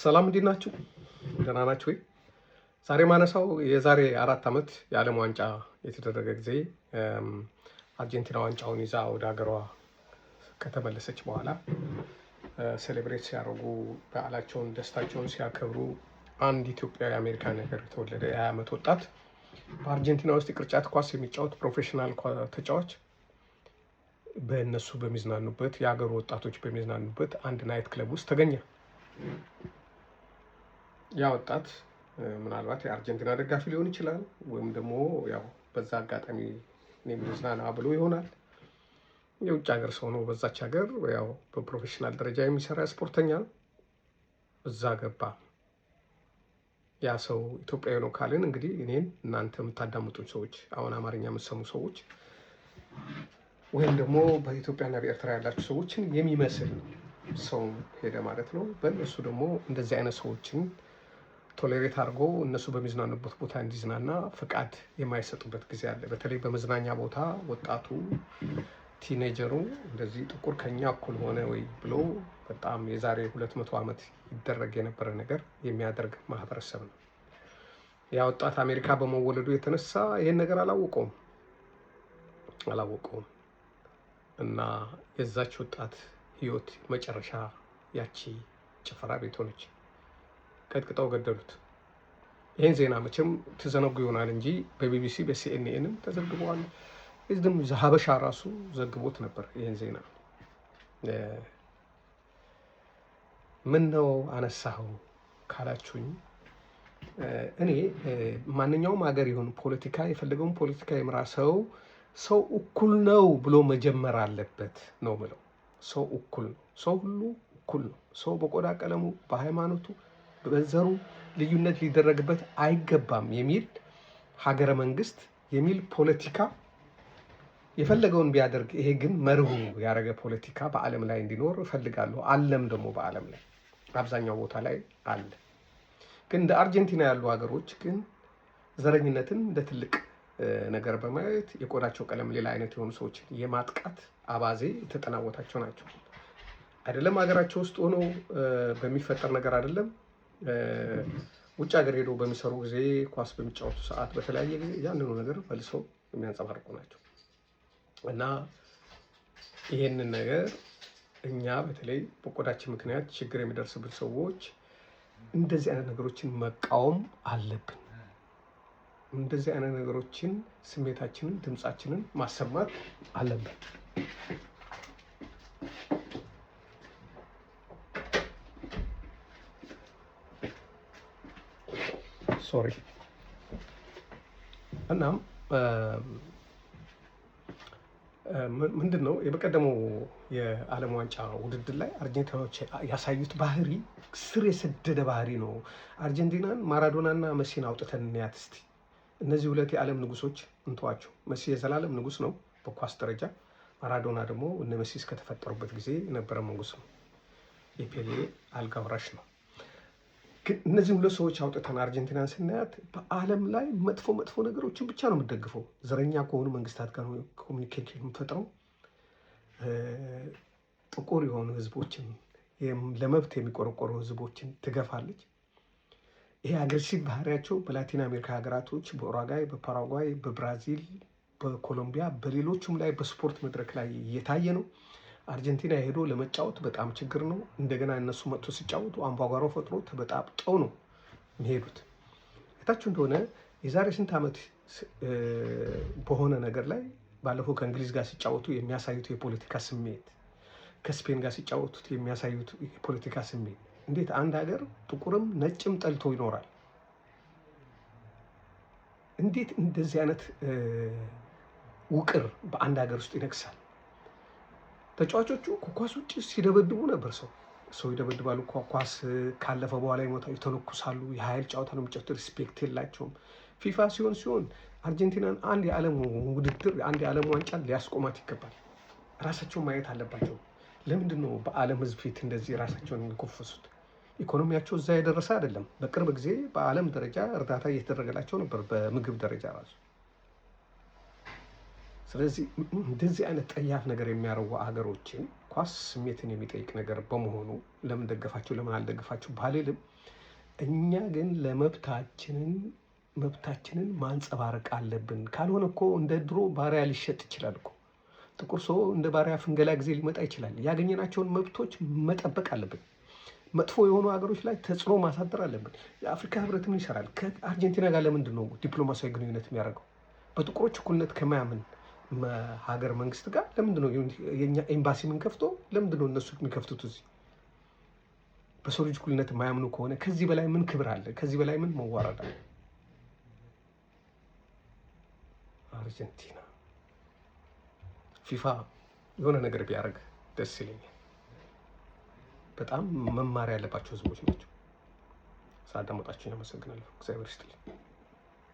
ሰላም እንዴት ናችሁ? ደህና ናችሁ ወይ? ዛሬ ማነሳው የዛሬ 4 ዓመት የዓለም ዋንጫ የተደረገ ጊዜ አርጀንቲና ዋንጫውን ይዛ ወደ ሀገሯ ከተመለሰች በኋላ ሴሌብሬት ሲያደርጉ በዓላቸውን ደስታቸውን ሲያከብሩ አንድ ኢትዮጵያዊ አሜሪካን ሀገር የተወለደ የ20 ዓመት ወጣት በአርጀንቲና ውስጥ የቅርጫት ኳስ የሚጫወት ፕሮፌሽናል ተጫዋች በእነሱ በሚዝናኑበት የሀገሩ ወጣቶች በሚዝናኑበት አንድ ናይት ክለብ ውስጥ ተገኘ። ያ ወጣት ምናልባት የአርጀንቲና ደጋፊ ሊሆን ይችላል፣ ወይም ደግሞ ያው በዛ አጋጣሚ እኔም ልዝናና ብሎ ይሆናል። የውጭ ሀገር ሰው ነው፣ በዛች ሀገር ያው በፕሮፌሽናል ደረጃ የሚሰራ ስፖርተኛ ነው። እዛ ገባ። ያ ሰው ኢትዮጵያዊ ነው ካልን እንግዲህ እኔን እናንተ የምታዳምጡኝ ሰዎች፣ አሁን አማርኛ የምትሰሙ ሰዎች ወይም ደግሞ በኢትዮጵያና በኤርትራ ያላችሁ ሰዎችን የሚመስል ሰው ሄደ ማለት ነው። በእነሱ ደግሞ እንደዚህ አይነት ሰዎችን ቶሌሬት አድርጎ እነሱ በሚዝናኑበት ቦታ እንዲዝናና ፍቃድ የማይሰጡበት ጊዜ አለ። በተለይ በመዝናኛ ቦታ ወጣቱ ቲኔጀሩ እንደዚህ ጥቁር ከኛ እኩል ሆነ ወይ ብሎ በጣም የዛሬ 200 ዓመት ይደረግ የነበረ ነገር የሚያደርግ ማህበረሰብ ነው። ያ ወጣት አሜሪካ በመወለዱ የተነሳ ይህን ነገር አላወቀውም እና የዛች ወጣት ህይወት መጨረሻ ያቺ ጭፈራ ቤት ሆነች። ቀጥቅጠው ገደሉት። ይህን ዜና መቼም ትዘነጉ ይሆናል እንጂ በቢቢሲ በሲኤንኤንም ተዘግቧል። እዚህም ሀበሻ ራሱ ዘግቦት ነበር ይህን ዜና። ምን ነው አነሳኸው ካላችሁኝ፣ እኔ ማንኛውም ሀገር ይሁን ፖለቲካ የፈለገውን ፖለቲካ የምራ ሰው እኩል ነው ብሎ መጀመር አለበት ነው ብለው። ሰው እኩል ነው፣ ሰው ሁሉ እኩል ነው። ሰው በቆዳ ቀለሙ፣ በሃይማኖቱ፣ በዘሩ ልዩነት ሊደረግበት አይገባም የሚል ሀገረ መንግስት የሚል ፖለቲካ የፈለገውን ቢያደርግ፣ ይሄ ግን መርሁ ያደረገ ፖለቲካ በዓለም ላይ እንዲኖር እፈልጋለሁ። አለም ደግሞ በዓለም ላይ አብዛኛው ቦታ ላይ አለ። ግን እንደ አርጀንቲና ያሉ ሀገሮች ግን ዘረኝነትን እንደ ትልቅ ነገር በማየት የቆዳቸው ቀለም ሌላ አይነት የሆኑ ሰዎችን የማጥቃት አባዜ የተጠናወታቸው ናቸው። አይደለም ሀገራቸው ውስጥ ሆኖ በሚፈጠር ነገር አይደለም፣ ውጭ ሀገር ሄደው በሚሰሩ ጊዜ፣ ኳስ በሚጫወቱ ሰዓት፣ በተለያየ ጊዜ ያንኑ ነገር መልሰው የሚያንጸባርቁ ናቸው። እና ይሄንን ነገር እኛ በተለይ በቆዳችን ምክንያት ችግር የሚደርስብን ሰዎች እንደዚህ አይነት ነገሮችን መቃወም አለብን። እንደዚህ አይነት ነገሮችን ስሜታችንን፣ ድምፃችንን ማሰማት አለብን። ሶሪ። እናም ምንድን ነው የበቀደመው የዓለም ዋንጫ ውድድር ላይ አርጀንቲናዎች ያሳዩት ባህሪ ስር የሰደደ ባህሪ ነው። አርጀንቲናን ማራዶናና መሲን አውጥተን እንያት እስቲ። እነዚህ ሁለት የዓለም ንጉሶች እንተዋቸው። መሲ የዘላለም ንጉስ ነው በኳስ ደረጃ። ማራዶና ደግሞ እነ መሲ እስከተፈጠሩበት ጊዜ የነበረ ንጉስ ነው። የፔሌ አልጋ ወራሽ ነው። ግን እነዚህ ሁለት ሰዎች አውጥተን አርጀንቲናን ስናያት በዓለም ላይ መጥፎ ነገሮችን ብቻ ነው የምትደግፈው። ዘረኛ ከሆኑ መንግስታት ጋር ኮሚኒኬሽን የምትፈጥረው፣ ጥቁር የሆኑ ህዝቦችን፣ ለመብት የሚቆረቆሩ ህዝቦችን ትገፋለች። ይሄ አግሬሲቭ ባህሪያቸው በላቲን አሜሪካ ሀገራቶች፣ በኡሩጓይ፣ በፓራጓይ፣ በብራዚል፣ በኮሎምቢያ፣ በሌሎቹም ላይ በስፖርት መድረክ ላይ እየታየ ነው። አርጀንቲና ሄዶ ለመጫወት በጣም ችግር ነው። እንደገና እነሱ መጥቶ ሲጫወቱ አምባጓሮ ፈጥሮ ተበጣብጠው ነው የሚሄዱት። የታችሁ እንደሆነ የዛሬ ስንት ዓመት በሆነ ነገር ላይ ባለፈው ከእንግሊዝ ጋር ሲጫወቱ የሚያሳዩት የፖለቲካ ስሜት፣ ከስፔን ጋር ሲጫወቱት የሚያሳዩት የፖለቲካ ስሜት፣ እንዴት አንድ ሀገር ጥቁርም ነጭም ጠልቶ ይኖራል? እንዴት እንደዚህ አይነት ውቅር በአንድ ሀገር ውስጥ ይነግሳል? ተጫዋቾቹ ከኳስ ውጭ ሲደበድቡ ነበር። ሰው ይደበድባሉ። ኳስ ካለፈ በኋላ ይተነኩሳሉ። የኃይል ጨዋታ ነው የሚጫወቱት። ሪስፔክት የላቸውም። ፊፋ ሲሆን አርጀንቲናን አንድ የዓለም ውድድር፣ አንድ የዓለም ዋንጫ ሊያስቆማት ይገባል። ራሳቸውን ማየት አለባቸው። ለምንድን ነው በዓለም ሕዝብ ፊት እንደዚህ ራሳቸውን የሚኮፈሱት? ኢኮኖሚያቸው እዛ የደረሰ አይደለም። በቅርብ ጊዜ በዓለም ደረጃ እርዳታ እየተደረገላቸው ነበር፣ በምግብ ደረጃ ራሱ። ስለዚህ እንደዚህ አይነት ጠያፍ ነገር የሚያደርጉ ሀገሮችን ኳስ ስሜትን የሚጠይቅ ነገር በመሆኑ ለምን ደገፋችሁ ለምን አልደገፋችሁ ባልልም፣ እኛ ግን መብታችንን ማንጸባረቅ አለብን። ካልሆነ እኮ እንደ ድሮ ባሪያ ሊሸጥ ይችላል እኮ። ጥቁር ሰው እንደ ባሪያ ፍንገላ ጊዜ ሊመጣ ይችላል። ያገኘናቸውን መብቶች መጠበቅ አለብን። መጥፎ የሆኑ ሀገሮች ላይ ተጽዕኖ ማሳደር አለብን። የአፍሪካ ህብረት ምን ይሰራል? ከአርጀንቲና ጋር ለምንድን ነው ዲፕሎማሲያዊ ግንኙነት የሚያደርገው? በጥቁሮች እኩልነት ከማያምን ሀገር መንግስት ጋር ለምንድን ነው የኛ ኤምባሲ ምን ከፍቶ? ለምንድን ነው እነሱ የሚከፍቱት? እዚህ በሰው ልጅ እኩልነት የማያምኑ ከሆነ ከዚህ በላይ ምን ክብር አለ? ከዚህ በላይ ምን መዋረድ አለ? አርጀንቲና ፊፋ የሆነ ነገር ቢያደርግ ደስ ይለኛል። በጣም መማር ያለባቸው ህዝቦች ናቸው። ሳዳመጣችሁ አመሰግናለሁ። እግዚአብሔር ይስጥልኝ።